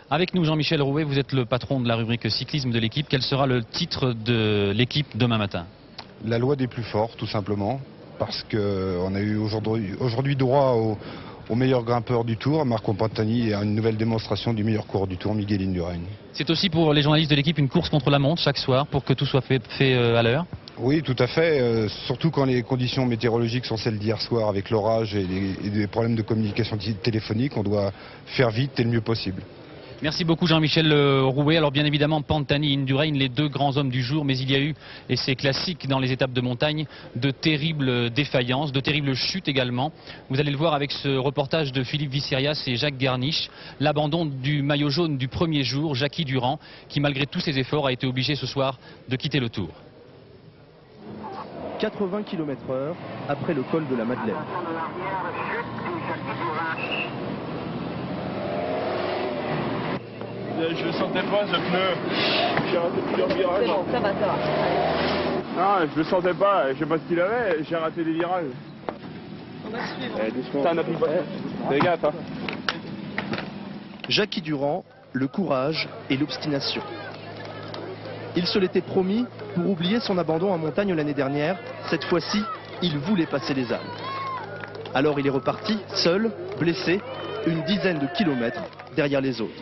Avec nous Jean-Michel Rouet, vous êtes le patron de la rubrique cyclisme de l'équipe. Quel sera le titre de l'équipe demain matin? La loi des plus forts, tout simplement, parce qu'on a eu aujourd'hui droit au meilleur grimpeur du Tour, Marco Pantani, et à une nouvelle démonstration du meilleur coureur du Tour, Miguel Indurain. C'est aussi pour les journalistes de l'équipe une course contre la montre chaque soir pour que tout soit fait à l'heure? Oui, tout à fait, surtout quand les conditions météorologiques sont celles d'hier soir avec l'orage et des problèmes de communication téléphonique, on doit faire vite et le mieux possible. Merci beaucoup Jean-Michel Rouet. Alors bien évidemment Pantani et Indurain, les deux grands hommes du jour, mais il y a eu, et c'est classique dans les étapes de montagne, de terribles défaillances, de terribles chutes également. Vous allez le voir avec ce reportage de Philippe Visserias et Jacques Garniche, l'abandon du maillot jaune du premier jour, Jackie Durand, qui malgré tous ses efforts a été obligé ce soir de quitter le Tour. 80 km/h après le col de la Madeleine. Je sentais pas ce pneu. J'ai raté plusieurs virages. C'est bon, ça va. Non, je le sentais pas. Je sais pas ce qu'il avait. J'ai raté des virages. On va suivre. Doucement. Ça n'a plus pas. Fais gaffe, hein. Jackie Durand, le courage et l'obstination. Il se l'était promis pour oublier son abandon en montagne l'année dernière. Cette fois-ci, il voulait passer les Alpes. Alors il est reparti, seul, blessé, une dizaine de kilomètres derrière les autres.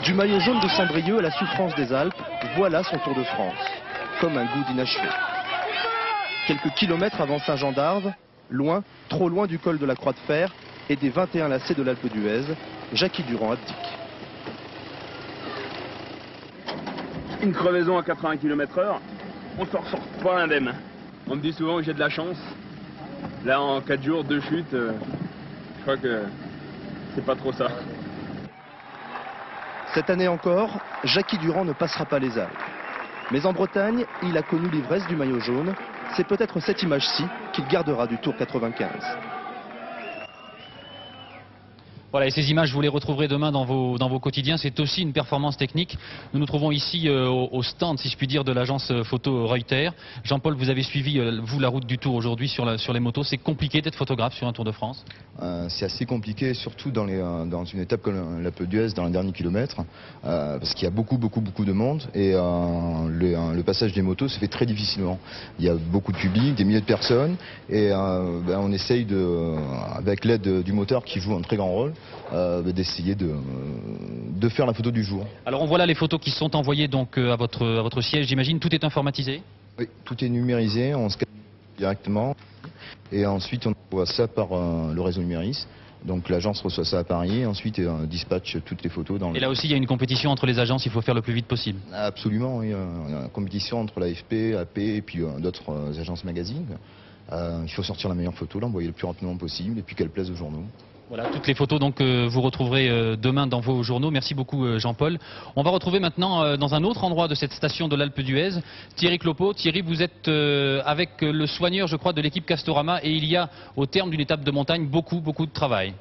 Du maillot jaune de Saint-Brieuc à la souffrance des Alpes, voilà son Tour de France, comme un goût d'inachevé. Quelques kilomètres avant Saint-Jean d'Arves, loin, trop loin du col de la Croix de Fer et des 21 lacets de l'Alpe d'Huez, Jackie Durand abdique. Une crevaison à 80 km/h, on s'en ressort pas indemne. On me dit souvent que j'ai de la chance. Là, en 4 jours, 2 chutes, je crois que c'est pas trop ça. Cette année encore, Jackie Durand ne passera pas les Alpes. Mais en Bretagne, il a connu l'ivresse du maillot jaune. C'est peut-être cette image-ci qu'il gardera du Tour 95. Voilà, et ces images, vous les retrouverez demain dans vos quotidiens. C'est aussi une performance technique. Nous nous trouvons ici au stand, si je puis dire, de l'agence photo Reuters. Jean-Paul, vous avez suivi, vous, la route du Tour aujourd'hui sur les motos. C'est compliqué d'être photographe sur un Tour de France? C'est assez compliqué, surtout dans une étape comme l'Alpe d'Huez, dans les derniers kilomètres, parce qu'il y a beaucoup de monde et le passage des motos se fait très difficilement. Il y a beaucoup de public, des milliers de personnes, et on essaye, avec l'aide du moteur qui joue un très grand rôle, d'essayer de faire la photo du jour. Alors on voit là les photos qui sont envoyées donc à votre siège, j'imagine. Tout est informatisé? Oui, tout est numérisé, on scanne directement et ensuite on envoie ça par le réseau Numéris. Donc l'agence reçoit ça à Paris et ensuite dispatche toutes les photos dans Et là aussi il y a une compétition entre les agences, il faut faire le plus vite possible. Absolument, oui. Il y a une compétition entre l'AFP, AP et puis d'autres agences magazines. Il faut sortir la meilleure photo, l'envoyer le plus rapidement possible et puis qu'elle plaise aux journaux. Voilà, toutes les photos donc vous retrouverez demain dans vos journaux. Merci beaucoup Jean-Paul. On va retrouver maintenant dans un autre endroit de cette station de l'Alpe d'Huez Thierry Clopeau. Thierry, vous êtes avec le soigneur, je crois, de l'équipe Castorama et il y a au terme d'une étape de montagne beaucoup de travail.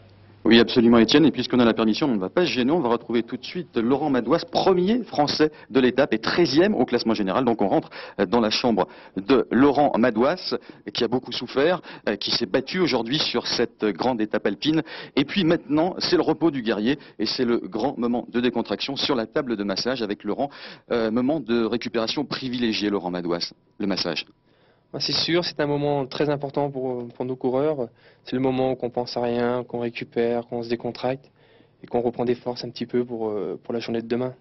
Oui, absolument, Étienne. Et puisqu'on a la permission, on ne va pas se gêner. On va retrouver tout de suite Laurent Madouas, premier français de l'étape et 13e au classement général. Donc on rentre dans la chambre de Laurent Madouas, qui a beaucoup souffert, qui s'est battu aujourd'hui sur cette grande étape alpine. Et puis maintenant, c'est le repos du guerrier et c'est le grand moment de décontraction sur la table de massage avec Laurent. Moment de récupération privilégié, Laurent Madouas, le massage. C'est sûr, c'est un moment très important pour nos coureurs. C'est le moment où on pense à rien, qu'on récupère, qu'on se décontracte et qu'on reprend des forces un petit peu pour la journée de demain.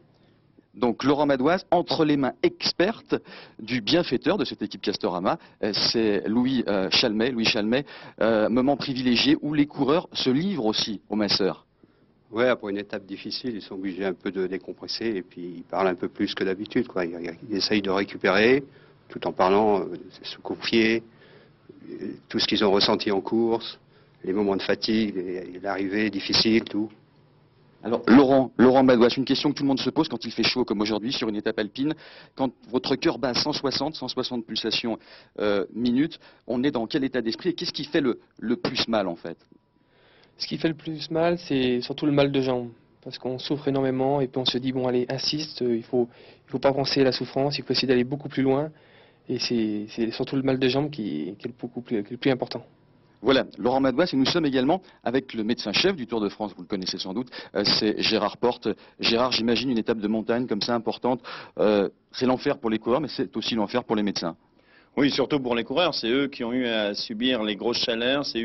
Donc Laurent Madouas, entre les mains expertes du bienfaiteur de cette équipe Castorama, c'est Louis Chalmet, moment privilégié où les coureurs se livrent aussi aux masseurs. Oui, après une étape difficile, ils sont obligés un peu de décompresser et puis ils parlent un peu plus que d'habitude. Ils essayent de récupérer tout en parlant, se confier, tout ce qu'ils ont ressenti en course, les moments de fatigue, l'arrivée difficile, tout. Alors Laurent Madouas, une question que tout le monde se pose quand il fait chaud comme aujourd'hui sur une étape alpine, quand votre cœur bat 160 pulsations minutes, on est dans quel état d'esprit et qu'est-ce qui fait le plus mal en fait? Ce qui fait le plus mal, c'est surtout le mal de jambes, parce qu'on souffre énormément et puis on se dit bon allez, insiste, il faut pas penser à la souffrance, il faut essayer d'aller beaucoup plus loin. Et c'est surtout le mal de jambes qui est le plus important. Voilà, Laurent Madouas, et nous sommes également avec le médecin-chef du Tour de France, vous le connaissez sans doute, c'est Gérard Porte. Gérard, j'imagine une étape de montagne comme ça importante, c'est l'enfer pour les coureurs, mais c'est aussi l'enfer pour les médecins. Oui, surtout pour les coureurs, c'est eux qui ont eu à subir les grosses chaleurs, c'est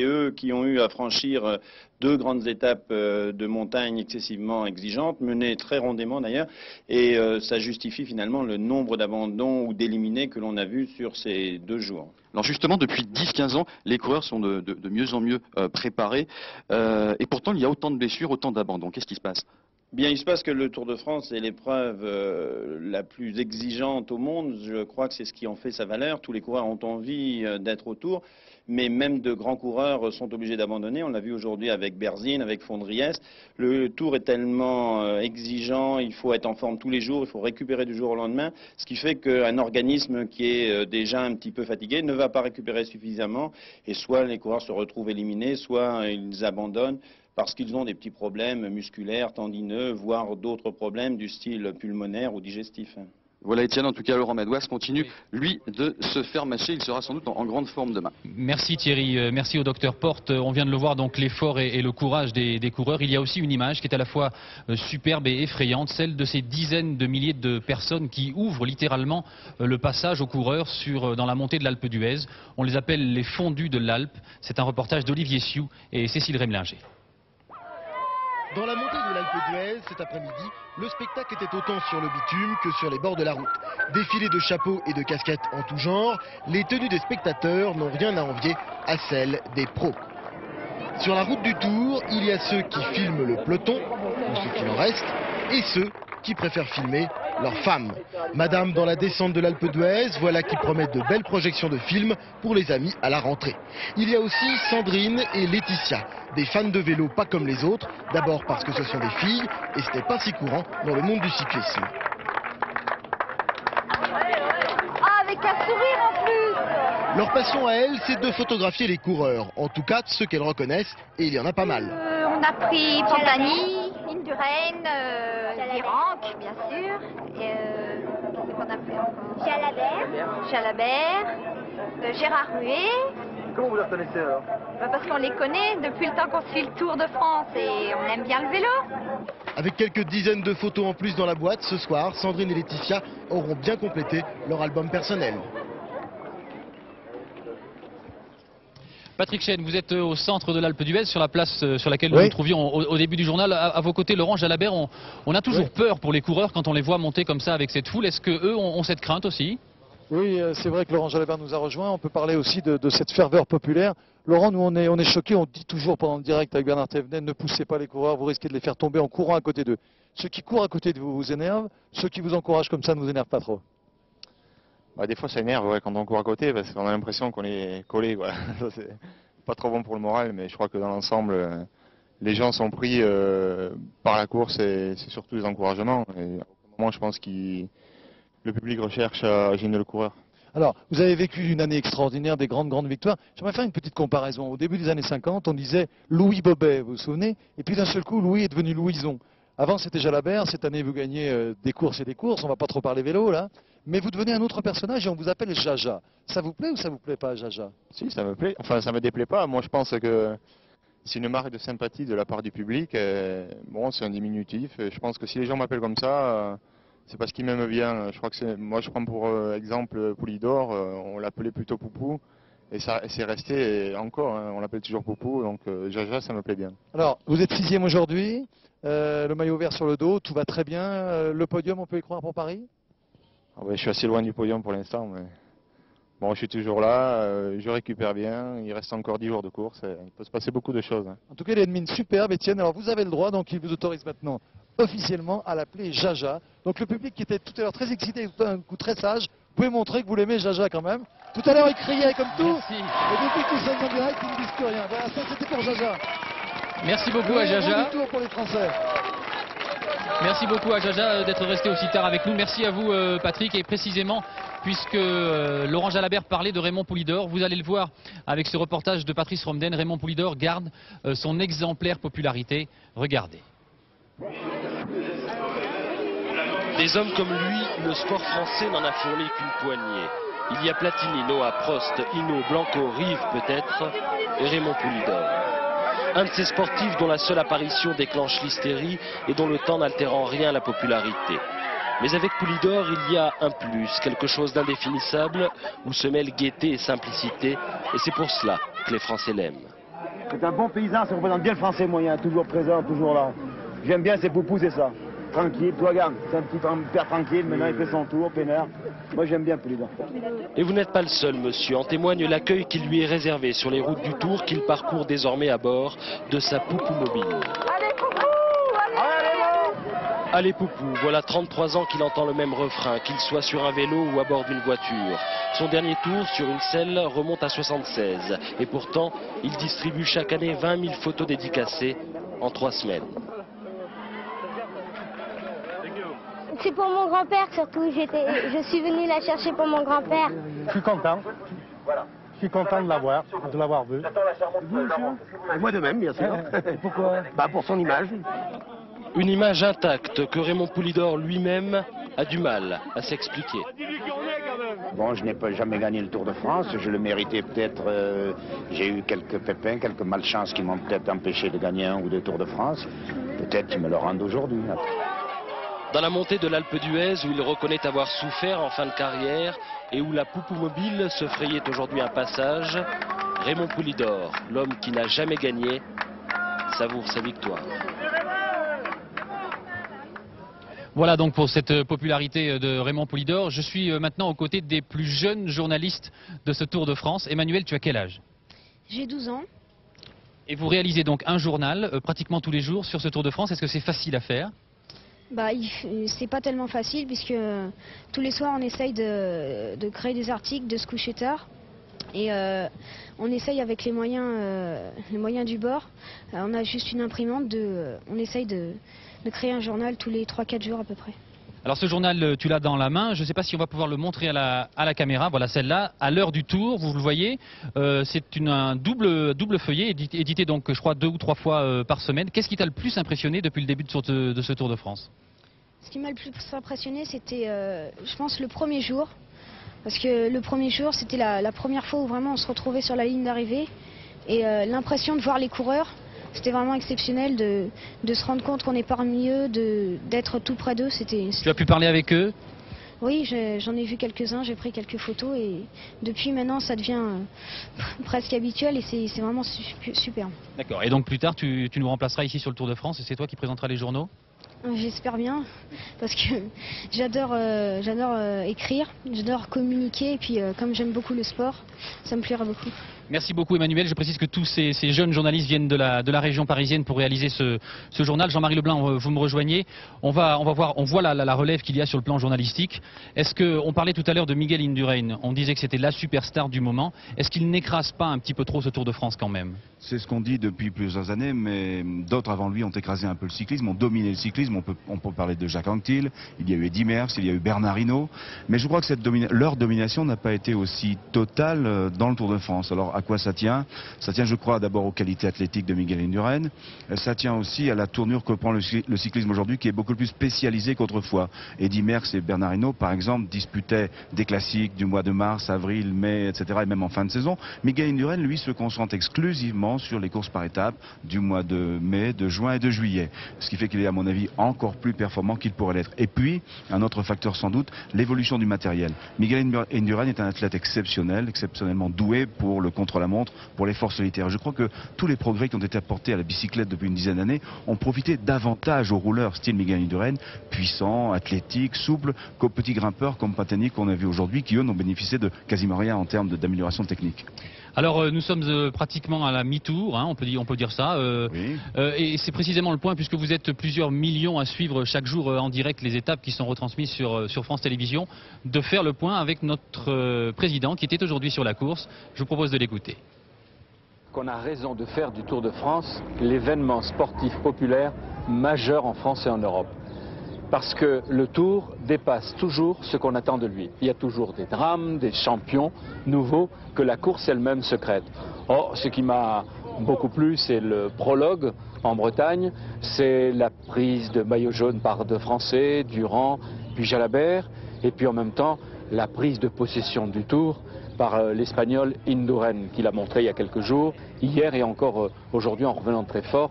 eux qui ont eu à franchir 2 grandes étapes de montagne excessivement exigeantes, menées très rondement d'ailleurs, et ça justifie finalement le nombre d'abandons ou d'éliminés que l'on a vu sur ces 2 jours. Alors justement, depuis 10-15 ans, les coureurs sont de mieux en mieux préparés, et pourtant il y a autant de blessures, autant d'abandons. Qu'est-ce qui se passe ? Bien, il se passe que le Tour de France est l'épreuve la plus exigeante au monde. Je crois que c'est ce qui en fait sa valeur. Tous les coureurs ont envie d'être au Tour, mais même de grands coureurs sont obligés d'abandonner. On l'a vu aujourd'hui avec Berzin, avec Fondriès. Le Tour est tellement exigeant, il faut être en forme tous les jours, il faut récupérer du jour au lendemain, ce qui fait qu'un organisme qui est déjà un petit peu fatigué ne va pas récupérer suffisamment, et soit les coureurs se retrouvent éliminés, soit ils abandonnent, parce qu'ils ont des petits problèmes musculaires, tendineux, voire d'autres problèmes du style pulmonaire ou digestif. Voilà Étienne, en tout cas Laurent Madoise continue, lui, de se faire mâcher. Il sera sans doute en grande forme demain. Merci Thierry, merci au docteur Porte. On vient de le voir, donc l'effort et le courage des coureurs. Il y a aussi une image qui est à la fois superbe et effrayante, celle de ces dizaines de milliers de personnes qui ouvrent littéralement le passage aux coureurs dans la montée de l'Alpe d'Huez. On les appelle les fondus de l'Alpe. C'est un reportage d'Olivier Sioux et Cécile Remlinger. Dans la montée de l'Alpe d'Huez, cet après-midi, le spectacle était autant sur le bitume que sur les bords de la route. Défilés de chapeaux et de casquettes en tout genre, les tenues des spectateurs n'ont rien à envier à celles des pros. Sur la route du Tour, il y a ceux qui filment le peloton, ou ce qu'il en reste, et ceux qui préfèrent filmer leurs femmes. Madame dans la descente de l'Alpe d'Huez, voilà qui promet de belles projections de films pour les amis à la rentrée. Il y a aussi Sandrine et Laetitia, des fans de vélo pas comme les autres, d'abord parce que ce sont des filles et ce n'est pas si courant dans le monde du cyclisme. Ah, avec un sourire en plus! Leur passion à elles, c'est de photographier les coureurs, en tout cas ceux qu'elles reconnaissent, et il y en a pas mal. On a pris Pantani, Indurain, Virenque, bien sûr. Qu'est-ce qu'on a fait encore? Jalabert, Gérard Ruet. Comment vous les reconnaissez alors? Parce qu'on les connaît depuis le temps qu'on suit le Tour de France et on aime bien le vélo. Avec quelques dizaines de photos en plus dans la boîte, ce soir, Sandrine et Laetitia auront bien complété leur album personnel. Patrick Chêne, vous êtes au centre de l'Alpe d'Huez, sur la place sur laquelle nous nous trouvions au début du journal. À vos côtés, Laurent Jalabert, on a toujours peur pour les coureurs quand on les voit monter comme ça avec cette foule. Est-ce qu'eux ont cette crainte aussi? Oui, c'est vrai que Laurent Jalabert nous a rejoint. On peut parler aussi de cette ferveur populaire. Laurent, nous on est choqués, on dit toujours pendant le direct avec Bernard Thévenet, ne poussez pas les coureurs, vous risquez de les faire tomber en courant à côté d'eux. Ceux qui courent à côté de vous vous énervent, ceux qui vous encouragent comme ça ne vous énervent pas trop. Bah, des fois ça énerve quand on court à côté parce qu'on a l'impression qu'on est collé. C'est pas trop bon pour le moral, mais je crois que dans l'ensemble, les gens sont pris par la course et c'est surtout les encouragements. Et à un moment, je pense que le public recherche à gêner le coureur. Alors, vous avez vécu une année extraordinaire, des grandes victoires. J'aimerais faire une petite comparaison. Au début des années 50, on disait Louis Bobet, vous vous souvenez? Et puis d'un seul coup, Louis est devenu Louison. Avant, c'était Jalabert. Cette année, vous gagnez des courses et des courses. On ne va pas trop parler vélo, là. Mais vous devenez un autre personnage et on vous appelle Jaja. Ça vous plaît ou ça vous plaît pas, Jaja? Si, ça me plaît. Enfin, ça me déplaît pas. Moi, je pense que c'est une marque de sympathie de la part du public. Bon, c'est un diminutif. Je pense que si les gens m'appellent comme ça, c'est parce qu'ils m'aiment bien. Je crois que moi, je prends pour exemple Poulidor. On l'appelait plutôt Poupou. Et c'est resté encore. On l'appelle toujours Poupou. Donc, Jaja, ça me plaît bien. Alors, vous êtes 6e aujourd'hui. Le maillot vert sur le dos. Tout va très bien. Le podium, on peut y croire pour Paris? Ouais, je suis assez loin du podium pour l'instant, mais bon, je suis toujours là, je récupère bien, il reste encore 10 jours de course, il peut se passer beaucoup de choses. En tout cas, il a une mine superbe, Étienne. Alors vous avez le droit, donc il vous autorise maintenant officiellement à l'appeler Jaja. Donc le public qui était tout à l'heure très excité, un coup très sage, vous pouvez montrer que vous l'aimez Jaja quand même. Tout à l'heure il criait comme tout, et depuis que nous sommes en direct, ils ne disent plus rien. Voilà, ça c'était pour Jaja. Merci beaucoup à Jaja. Tour pour les Français. Merci beaucoup à Jaja d'être resté aussi tard avec nous. Merci à vous Patrick. Et précisément, puisque Laurent Jalabert parlait de Raymond Poulidor, vous allez le voir avec ce reportage de Patrice Romden. Raymond Poulidor garde son exemplaire popularité. Regardez. Des hommes comme lui, le sport français n'en a fourni qu'une poignée. Il y a Platini, Noah, Prost, Hinault, Blanco, Rive peut-être, et Raymond Poulidor. Un de ces sportifs dont la seule apparition déclenche l'hystérie et dont le temps n'altère en rien la popularité. Mais avec Poulidor, il y a un plus, quelque chose d'indéfinissable, où se mêlent gaieté et simplicité, et c'est pour cela que les Français l'aiment. C'est un bon paysan, ça représente bien le Français moyen, toujours présent, toujours là. J'aime bien ces poupous, c'est ça. Tranquille, toi regarde, c'est un petit père tranquille, maintenant il fait son tour, peinard. Moi j'aime bien Poulidor. Et vous n'êtes pas le seul, monsieur. En témoigne l'accueil qui lui est réservé sur les routes du Tour qu'il parcourt désormais à bord de sa poupou mobile. Allez, Poupou, allez. Allez Poupou, voilà 33 ans qu'il entend le même refrain, qu'il soit sur un vélo ou à bord d'une voiture. Son dernier tour sur une selle remonte à 76. Et pourtant, il distribue chaque année 20 000 photos dédicacées en 3 semaines. C'est pour mon grand-père surtout, je suis venu la chercher pour mon grand-père. Je suis content. Je suis content de l'avoir vu. Moi de même, bien sûr. Pourquoi? Pour son image. Une image intacte que Raymond Poulidor lui-même a du mal à s'expliquer. Bon, je n'ai pas jamais gagné le Tour de France, je le méritais peut-être, j'ai eu quelques pépins, quelques malchances qui m'ont peut-être empêché de gagner un ou deux Tours de France. Peut-être qu'ils me le rendent aujourd'hui. Dans la montée de l'Alpe d'Huez, où il reconnaît avoir souffert en fin de carrière et où la poupou mobile se frayait aujourd'hui un passage, Raymond Poulidor, l'homme qui n'a jamais gagné, savoure sa victoire. Voilà donc pour cette popularité de Raymond Poulidor. Je suis maintenant aux côtés des plus jeunes journalistes de ce Tour de France. Emmanuel, tu as quel âge? J'ai 12 ans. Et vous réalisez donc un journal pratiquement tous les jours sur ce Tour de France. Est-ce que c'est facile à faire? C'est pas tellement facile puisque tous les soirs on essaye de créer des articles, de se coucher tard. Et on essaye avec les moyens du bord. On a juste une imprimante, on essaye de créer un journal tous les 3-4 jours à peu près. Alors ce journal, tu l'as dans la main. Je ne sais pas si on va pouvoir le montrer à la caméra. Voilà celle-là, à l'heure du Tour, vous le voyez. C'est un double feuillet, édité donc je crois 2 ou 3 fois par semaine. Qu'est-ce qui t'a le plus impressionné depuis le début de ce Tour de France? Ce qui m'a le plus impressionné, c'était, je pense, le premier jour. Parce que le premier jour, c'était la première fois où vraiment on se retrouvait sur la ligne d'arrivée. Et l'impression de voir les coureurs, c'était vraiment exceptionnel de se rendre compte qu'on est parmi eux, d'être tout près d'eux. Tu as pu parler avec eux? Oui, j'en ai vu quelques-uns, j'ai pris quelques photos et depuis maintenant ça devient presque habituel et c'est vraiment super. D'accord, et donc plus tard tu nous remplaceras ici sur le Tour de France et c'est toi qui présenteras les journaux? J'espère bien, parce que j'adore écrire, j'adore communiquer et puis comme j'aime beaucoup le sport, ça me plaira beaucoup. Merci beaucoup Emmanuel. Je précise que tous ces jeunes journalistes viennent de la région parisienne pour réaliser ce journal. Jean-Marie Leblanc, vous me rejoignez. On voit la relève qu'il y a sur le plan journalistique. On parlait tout à l'heure de Miguel Indurain. On disait que c'était la superstar du moment. Est-ce qu'il n'écrase pas un petit peu trop ce Tour de France quand même? C'est ce qu'on dit depuis plusieurs années, mais d'autres avant lui ont écrasé un peu le cyclisme, ont dominé le cyclisme. On peut parler de Jacques Anquetil, il y a eu Eddy Merckx, il y a eu Bernard Hinault. Mais je crois que leur domination n'a pas été aussi totale dans le Tour de France. Alors à quoi ça tient? Ça tient, je crois, d'abord aux qualités athlétiques de Miguel Indurain. Ça tient aussi à la tournure que prend le cyclisme aujourd'hui, qui est beaucoup plus spécialisé qu'autrefois. Eddy Merckx et Bernard Hinault, par exemple, disputaient des classiques du mois de mars, avril, mai, etc., et même en fin de saison. Miguel Indurain, lui, se concentre exclusivement sur les courses par étapes du mois de mai, de juin et de juillet. Ce qui fait qu'il est, à mon avis, encore plus performant qu'il pourrait l'être. Et puis, un autre facteur sans doute, l'évolution du matériel. Miguel Indurain est un athlète exceptionnel, exceptionnellement doué pour le contre-la-montre, pour les forces solitaires. Je crois que tous les progrès qui ont été apportés à la bicyclette depuis une dizaine d'années ont profité davantage aux rouleurs style Miguel Indurain, puissants, athlétiques, souples, qu'aux petits grimpeurs comme Pantani qu'on a vu aujourd'hui, qui eux n'ont bénéficié de quasiment rien en termes d'amélioration technique. Alors nous sommes pratiquement à la mi-tour, hein, on peut dire ça, oui. Et c'est précisément le point puisque vous êtes plusieurs millions à suivre chaque jour en direct les étapes qui sont retransmises sur France Télévisions, de faire le point avec notre président qui était aujourd'hui sur la course. Je vous propose de l'écouter. Qu'on a raison de faire du Tour de France l'événement sportif populaire majeur en France et en Europe. Parce que le Tour dépasse toujours ce qu'on attend de lui. Il y a toujours des drames, des champions nouveaux que la course elle-même secrète. Or, ce qui m'a beaucoup plu, c'est le prologue en Bretagne, c'est la prise de maillot jaune par 2 Français, Durand, puis Jalabert, et puis en même temps la prise de possession du Tour par l'Espagnol Indurain, qui l'a montré il y a quelques jours, hier et encore aujourd'hui en revenant très fort.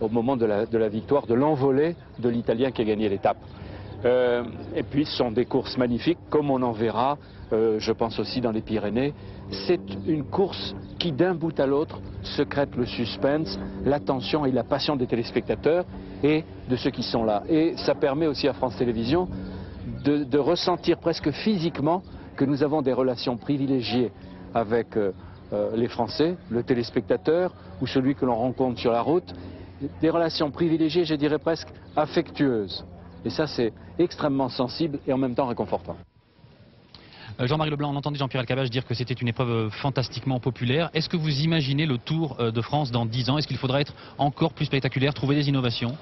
Au moment de la victoire, de l'envolée de l'Italien qui a gagné l'étape. Et puis ce sont des courses magnifiques, comme on en verra, je pense aussi dans les Pyrénées. C'est une course qui d'un bout à l'autre secrète le suspense, l'attention et la passion des téléspectateurs et de ceux qui sont là. Et ça permet aussi à France Télévisions de ressentir presque physiquement que nous avons des relations privilégiées avec les Français, le téléspectateur ou celui que l'on rencontre sur la route, des relations privilégiées, je dirais presque affectueuses. Et ça, c'est extrêmement sensible et en même temps réconfortant. Jean-Marie Leblanc, on entendait Jean-Pierre Elkabbach dire que c'était une épreuve fantastiquement populaire. Est-ce que vous imaginez le Tour de France dans 10 ans? Est-ce qu'il faudra être encore plus spectaculaire, trouver des innovations?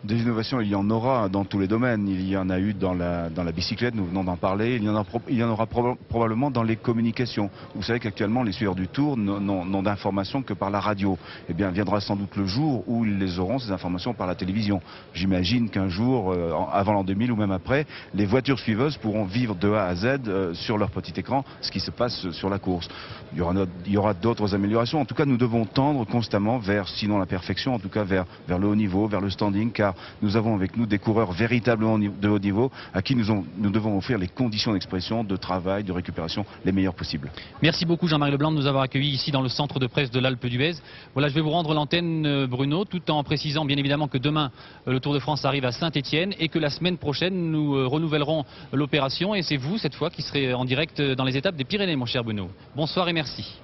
Des innovations, il y en aura dans tous les domaines. Il y en a eu dans la bicyclette, nous venons d'en parler. Il y en aura probablement dans les communications. Vous savez qu'actuellement, les suiveurs du Tour n'ont d'informations que par la radio. Eh bien, viendra sans doute le jour où ils les auront, ces informations, par la télévision. J'imagine qu'un jour, avant l'an 2000 ou même après, les voitures suiveuses pourront vivre de A à Z sur leur petit écran ce qui se passe sur la course. Il y aura d'autres améliorations. En tout cas, nous devons tendre constamment vers, sinon la perfection, en tout cas vers le haut niveau, vers le standing, car nous avons avec nous des coureurs véritablement de haut niveau à qui nous devons offrir les conditions d'expression, de travail, de récupération les meilleures possibles. Merci beaucoup Jean-Marie Leblanc de nous avoir accueillis ici dans le centre de presse de l'Alpe d'Huez. Voilà, je vais vous rendre l'antenne Bruno, tout en précisant bien évidemment que demain le Tour de France arrive à Saint-Étienne et que la semaine prochaine nous renouvellerons l'opération et c'est vous cette fois qui serez en direct dans les étapes des Pyrénées mon cher Bruno. Bonsoir et merci.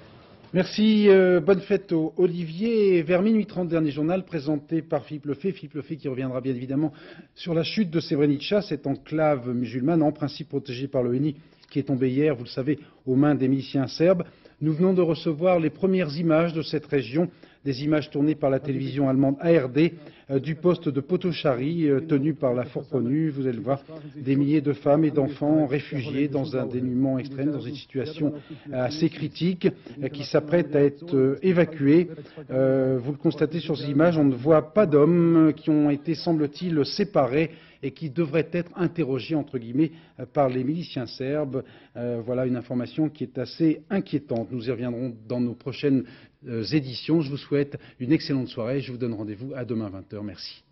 Merci, bonne fête au Olivier. Vers minuit 30, dernier journal présenté par Philippe Lefebvre qui reviendra bien évidemment sur la chute de Srebrenica, cette enclave musulmane en principe protégée par l'ONU qui est tombée hier, vous le savez, aux mains des miliciens serbes. Nous venons de recevoir les premières images de cette région, des images tournées par la télévision allemande ARD du poste de Potocari tenu par la FORPONU. Vous allez le voir, des milliers de femmes et d'enfants réfugiés dans un dénuement extrême, dans une situation assez critique qui s'apprête à être évacuée. Vous le constatez sur ces images, on ne voit pas d'hommes qui ont été, semble-t-il, séparés et qui devraient être interrogés, entre guillemets, par les miliciens serbes. Voilà une information qui est assez inquiétante. Nous y reviendrons dans nos prochaines éditions. Je vous souhaite une excellente soirée. Je vous donne rendez-vous à demain 20h. Merci.